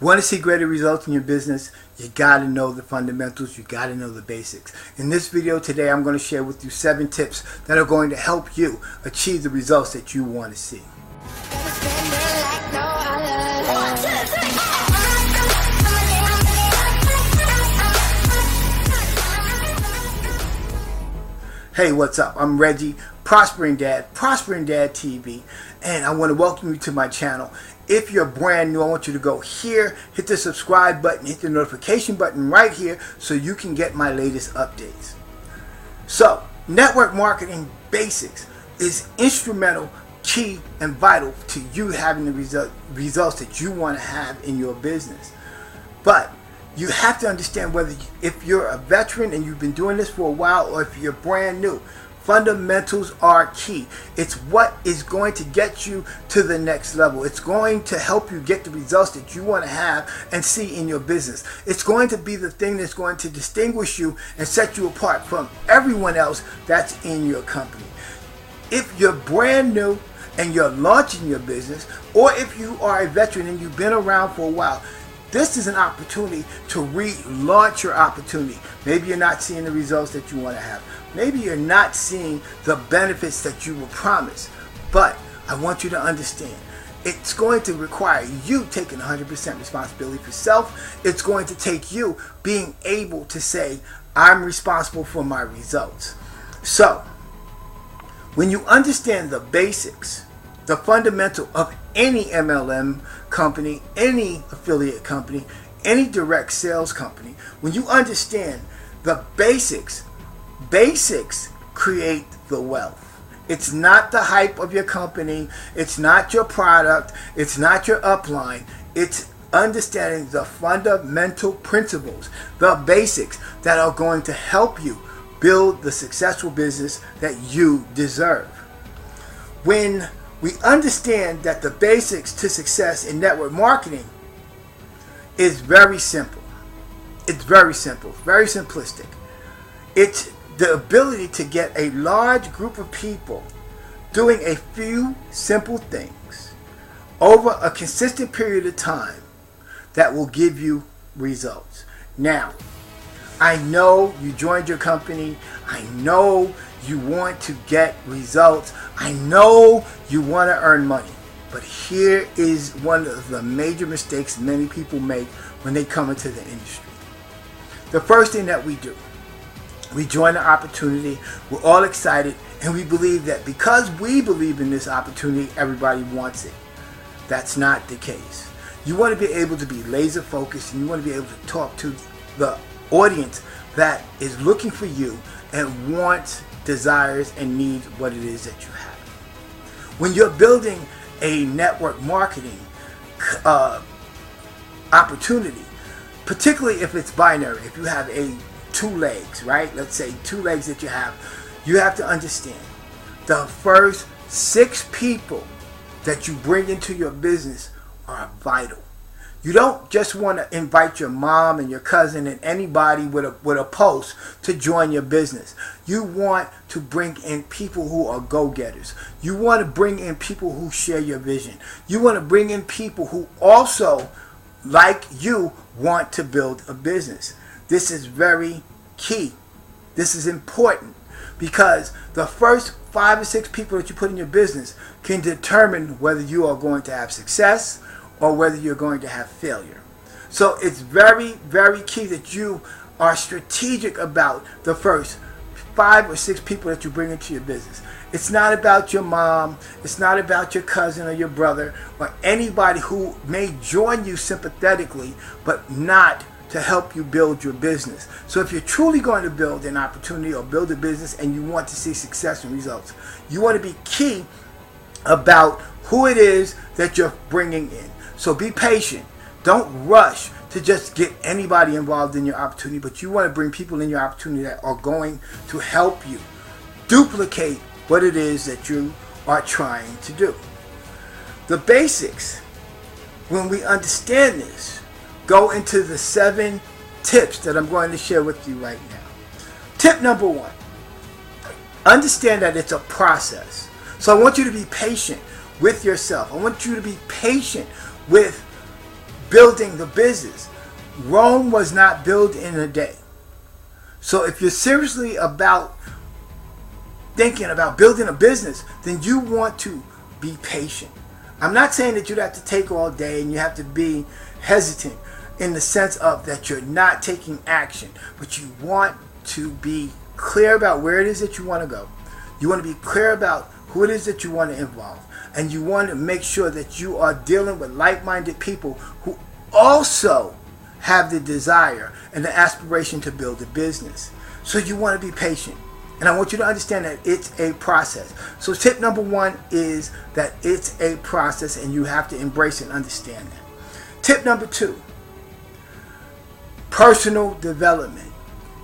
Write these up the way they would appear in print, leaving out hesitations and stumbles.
Want to see greater results in your business? You got to know the fundamentals. You got to know the basics. In this video today, I'm going to share with you 7 tips that are going to help you achieve the results that you want to see. Hey, what's up? I'm Reggie, Prospering Dad TV, and I want to welcome you to my channel. If you're brand new, I want you to go here, hit the subscribe button, hit the notification button right here so you can get my latest updates. So, network marketing basics is instrumental, key, and vital to you having the results that you want to have in your business. But you have to understand whether if you're a veteran and you've been doing this for a while or if you're brand new. Fundamentals are key. It's what is going to get you to the next level. It's going to help you get the results that you want to have and see in your business. It's going to be the thing that's going to distinguish you and set you apart from everyone else that's in your company. If you're brand new and you're launching your business, or if you are a veteran and you've been around for a while, this is an opportunity to relaunch your opportunity. Maybe you're not seeing the results that you want to have. Maybe you're not seeing the benefits that you were promised. But I want you to understand, it's going to require you taking 100% responsibility for self. It's going to take you being able to say, I'm responsible for my results. So, when you understand the basics, the fundamental of any MLM company, any affiliate company, any direct sales company, when you understand the basics create the wealth. It's not the hype of your company, it's not your product, it's not your upline, it's understanding the fundamental principles, the basics that are going to help you build the successful business that you deserve. When we understand that the basics to success in network marketing is very simple. It's very simple, very simplistic. It's the ability to get a large group of people doing a few simple things over a consistent period of time that will give you results. Now, I know you joined your company. I know you want to get results. I know you want to earn money. But here is one of the major mistakes many people make when they come into the industry. The first thing that we do, we join the opportunity, we're all excited, and we believe that because we believe in this opportunity, everybody wants it. That's not the case. You want to be able to be laser focused, and you want to be able to talk to the audience that is looking for you and wants, desires, and needs what it is that you have. When you're building a network marketing opportunity, particularly if it's binary, if you have 2 legs, right? Let's say 2 legs that you have to understand the first 6 people that you bring into your business are vital. You don't just want to invite your mom and your cousin and anybody with a post to join your business. You want to bring in people who are go-getters. You want to bring in people who share your vision. You want to bring in people who also, like you, want to build a business. This is very key. This is important because the first 5 or 6 people that you put in your business can determine whether you are going to have success or whether you're going to have failure. So it's very, very key that you are strategic about the first 5 or 6 people that you bring into your business. It's not about your mom, it's not about your cousin or your brother or anybody who may join you sympathetically but not to help you build your business. So if you're truly going to build an opportunity or build a business and you want to see success and results, you want to be key about who it is that you're bringing in. So be patient. Don't rush to just get anybody involved in your opportunity, but you want to bring people in your opportunity that are going to help you duplicate what it is that you are trying to do. The basics, when we understand this, go into the 7 tips that I'm going to share with you right now. Tip number 1, understand that it's a process. So I want you to be patient with yourself. I want you to be patient with building the business. Rome was not built in a day. So if you're seriously about thinking about building a business, then you want to be patient. I'm not saying that you'd have to take all day and you have to be hesitant in the sense of that you're not taking action, but you want to be clear about where it is that you want to go. You want to be clear about who it is that you want to involve, and you want to make sure that you are dealing with like-minded people who also have the desire and the aspiration to build a business. So you want to be patient. And I want you to understand that it's a process. So tip number one is that it's a process and you have to embrace and understand that. Tip number two, personal development.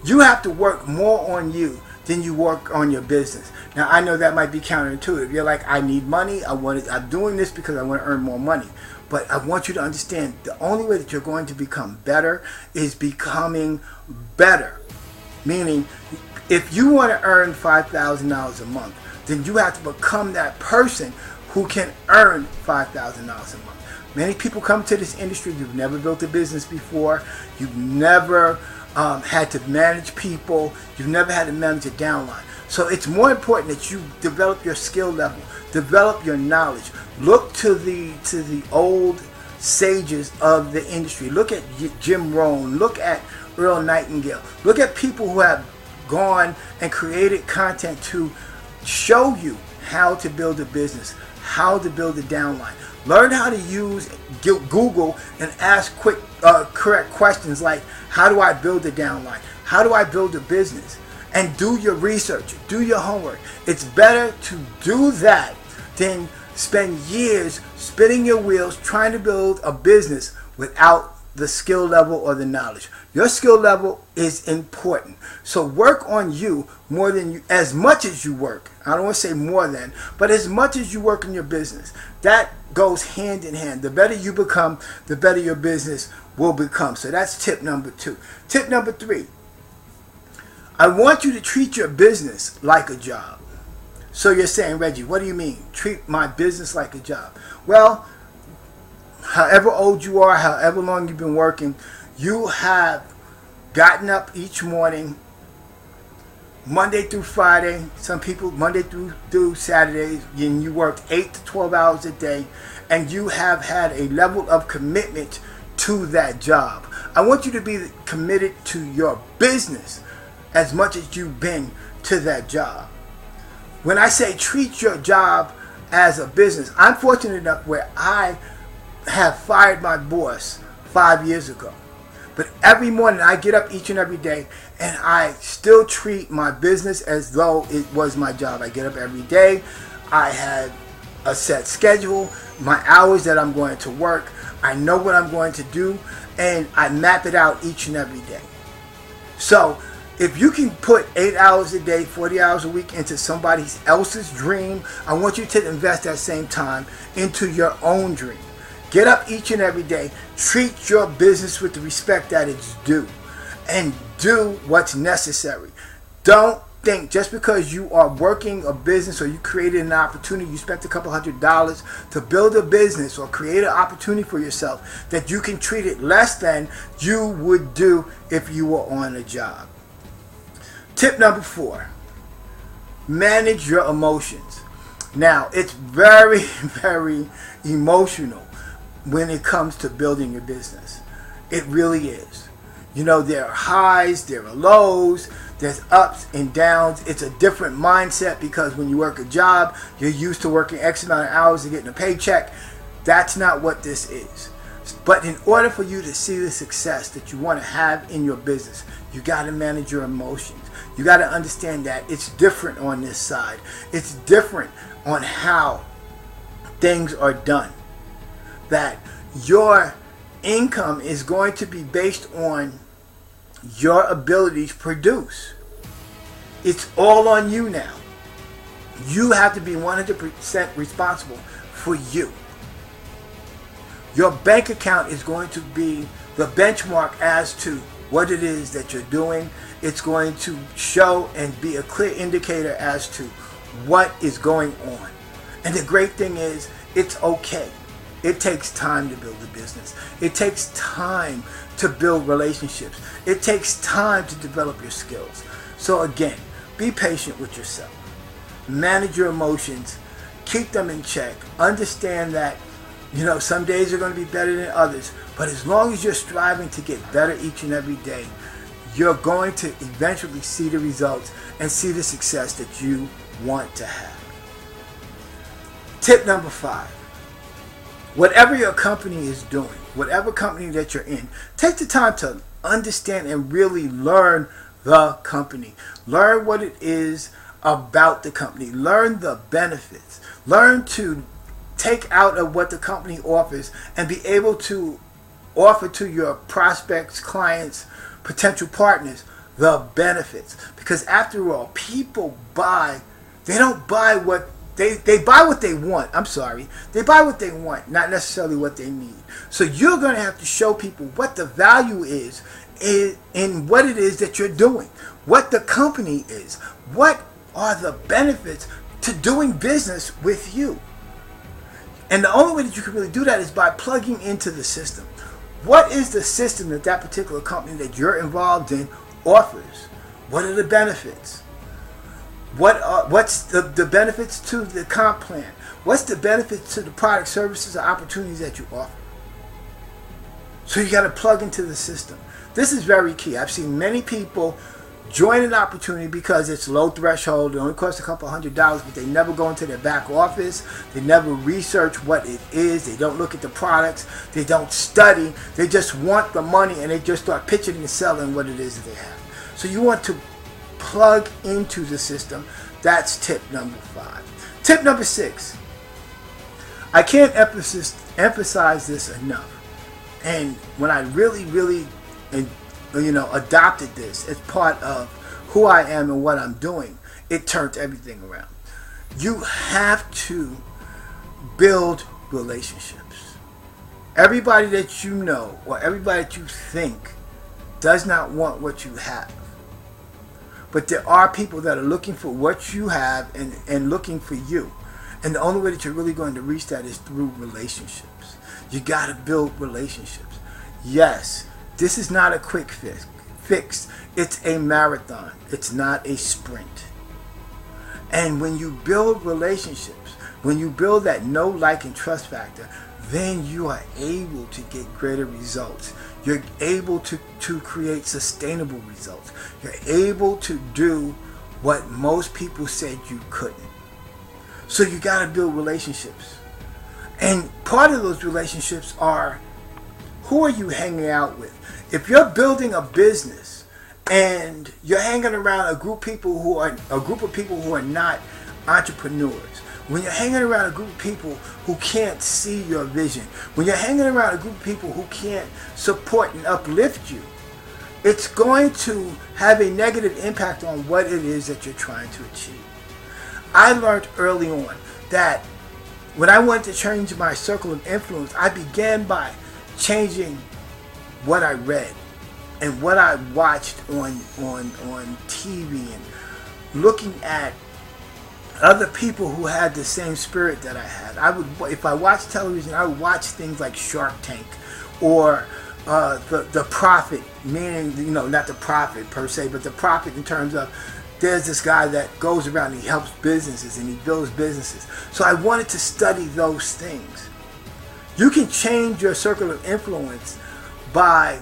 You have to work more on you than you work on your business. Now I know that might be counterintuitive. You're like, I need money. I'm doing this because I want to earn more money. But I want you to understand the only way that you're going to become better is becoming better. Meaning, if you want to earn $5,000 a month, then you have to become that person who can earn $5,000 a month. Many people come to this industry, you've never built a business before, you've never had to manage people, you've never had to manage a downline. So it's more important that you develop your skill level, develop your knowledge. Look to the old sages of the industry. Look at Jim Rohn, look at Earl Nightingale, look at people who have gone and created content to show you how to build a business, how to build a downline. Learn how to use Google and ask correct questions like, how do I build a downline? How do I build a business? And do your research, do your homework. It's better to do that than spend years spinning your wheels trying to build a business without the skill level or the knowledge. Your skill level is important. So work on you more than you, as much as you work. I don't want to say more than, but as much as you work in your business. That goes hand in hand. The better you become, the better your business will become. So that's tip number two. Tip number three, I want you to treat your business like a job. So you're saying, Reggie, what do you mean? Treat my business like a job? Well, however old you are, however long you've been working, you have gotten up each morning, Monday through Friday, some people Monday through Saturdays, and you worked 8 to 12 hours a day, and you have had a level of commitment to that job. I want you to be committed to your business as much as you've been to that job. When I say treat your job as a business, I'm fortunate enough where I have fired my boss 5 years ago. But every morning I get up each and every day and I still treat my business as though it was my job. I get up every day. I have a set schedule, my hours that I'm going to work. I know what I'm going to do and I map it out each and every day. So if you can put 8 hours a day, 40 hours a week into somebody else's dream, I want you to invest that same time into your own dream. Get up each and every day. Treat your business with the respect that it's due. And do what's necessary. Don't think just because you are working a business or you created an opportunity, you spent a couple $100 to build a business or create an opportunity for yourself, that you can treat it less than you would do if you were on a job. Tip number 4. Manage your emotions. Now, it's very, very emotional when it comes to building your business. It really is. You know, there are highs, there are lows, there's ups and downs. It's a different mindset because when you work a job, you're used to working X amount of hours and getting a paycheck. That's not what this is. But in order for you to see the success that you want to have in your business, you got to manage your emotions. You got to understand that it's different on this side. It's different on how things are done. That your income is going to be based on your ability to produce. It's all on you now. You have to be 100% responsible for you. Your bank account is going to be the benchmark as to what it is that you're doing. It's going to show and be a clear indicator as to what is going on. And the great thing is, it's okay. It takes time to build a business. It takes time to build relationships. It takes time to develop your skills. So again, be patient with yourself. Manage your emotions. Keep them in check. Understand that, some days are going to be better than others. But as long as you're striving to get better each and every day, you're going to eventually see the results and see the success that you want to have. Tip number 5. Whatever your company is doing, whatever company that you're in, take the time to understand and really learn the company. Learn what it is about the company. Learn the benefits. Learn to take out of what the company offers and be able to offer to your prospects, clients, potential partners the benefits. Because after all, people buy, they don't buy what they buy what they want. I'm sorry. They buy what they want, not necessarily what they need. So you're going to have to show people what the value is in what it is that you're doing, what the company is, what are the benefits to doing business with you. And the only way that you can really do that is by plugging into the system. What is the system that that particular company that you're involved in offers? What are the benefits? What's the benefits to the comp plan? What's the benefits to the product, services, or opportunities that you offer? So you got to plug into the system. This is very key. I've seen many people join an opportunity because it's low threshold. It only costs a couple $100, but they never go into their back office. They never research what it is. They don't look at the products. They don't study. They just want the money, and they just start pitching and selling what it is that they have. So you want to plug into the system. That's tip number 5. Tip number 6. I can't emphasize this enough. And when I really adopted this as part of who I am and what I'm doing, it turned everything around. You have to build relationships. Everybody that you know or everybody that you think does not want what you have. But there are people that are looking for what you have and looking for you. And the only way that you're really going to reach that is through relationships. You got to build relationships. Yes, this is not a quick fix. It's a marathon. It's not a sprint. And when you build relationships, when you build that know, like, and trust factor, then you are able to get greater results. You're able to create sustainable results. You're able to do what most people said you couldn't. So you got to build relationships. And part of those relationships are, who are you hanging out with? If you're building a business and you're hanging around a group of people who are not entrepreneurs, when you're hanging around a group of people who can't see your vision, when you're hanging around a group of people who can't support and uplift you, it's going to have a negative impact on what it is that you're trying to achieve. I learned early on that when I wanted to change my circle of influence, I began by changing what I read and what I watched on TV and looking at other people who had the same spirit that I had. If I watched television, I would watch things like Shark Tank or the Prophet, meaning, not the prophet per se, but the prophet in terms of there's this guy that goes around and he helps businesses and he builds businesses. So I wanted to study those things. You can change your circle of influence by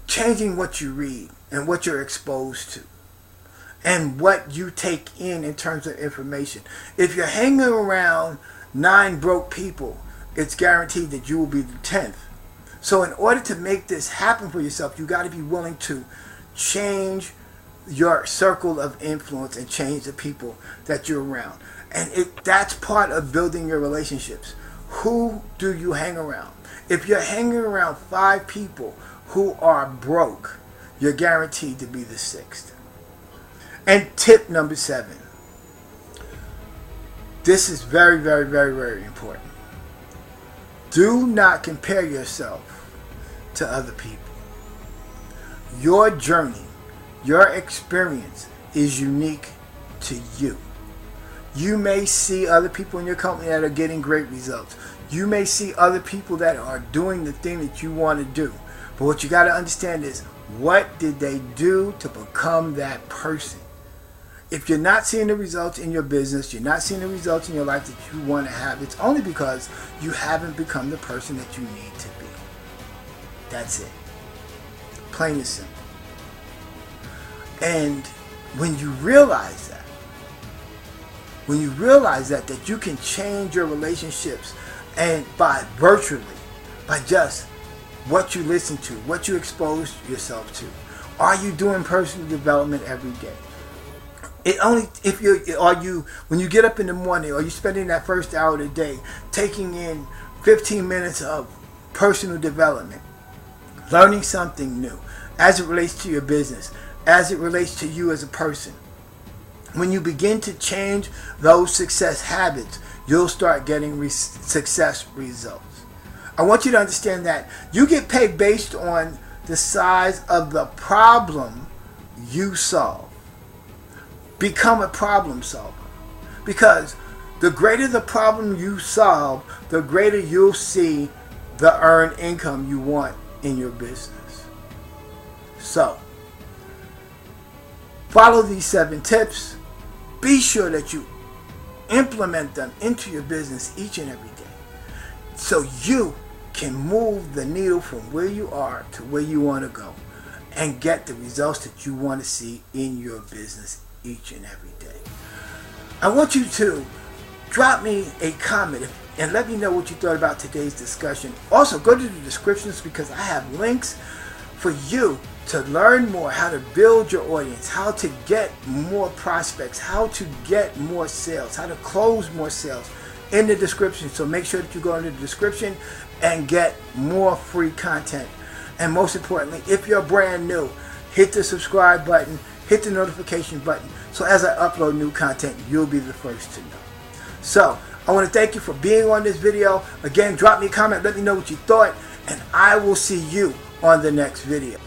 changing what you read and what you're exposed to and what you take in terms of information. If you're hanging around 9 broke people, it's guaranteed that you will be the 10th. So in order to make this happen for yourself, you got to be willing to change your circle of influence and change the people that you're around. And that's part of building your relationships. Who do you hang around? If you're hanging around 5 people who are broke, you're guaranteed to be the 6th. And tip number 7. This is very, very, very, very important. Do not compare yourself to other people. Your journey, your experience is unique to you. You may see other people in your company that are getting great results. You may see other people that are doing the thing that you want to do. But what you got to understand is, what did they do to become that person? If you're not seeing the results in your business, you're not seeing the results in your life that you want to have, it's only because you haven't become the person that you need to be. That's it. Plain and simple. And when you realize that you can change your relationships, and by virtually, by just what you listen to, what you expose yourself to. Are you doing personal development every day? When you get up in the morning, are you spending that first hour of the day taking in 15 minutes of personal development, learning something new as it relates to your business, as it relates to you as a person? When you begin to change those success habits, you'll start getting success results. I want you to understand that you get paid based on the size of the problem you solve. Become a problem solver. Because the greater the problem you solve, the greater you'll see the earned income you want in your business. So, follow these 7 tips. Be sure that you implement them into your business each and every day, so you can move the needle from where you are to where you want to go and get the results that you want to see in your business each and every day. I want you to drop me a comment and let me know what you thought about today's discussion. Also, go to the descriptions, because I have links for you to learn more how to build your audience, how to get more prospects, how to get more sales, how to close more sales in the description. So make sure that you go into the description and get more free content. And most importantly, if you're brand new, hit the subscribe button, hit the notification button, so as I upload new content, you'll be the first to know. So I want to thank you for being on this video. Again, drop me a comment, let me know what you thought, and I will see you on the next video.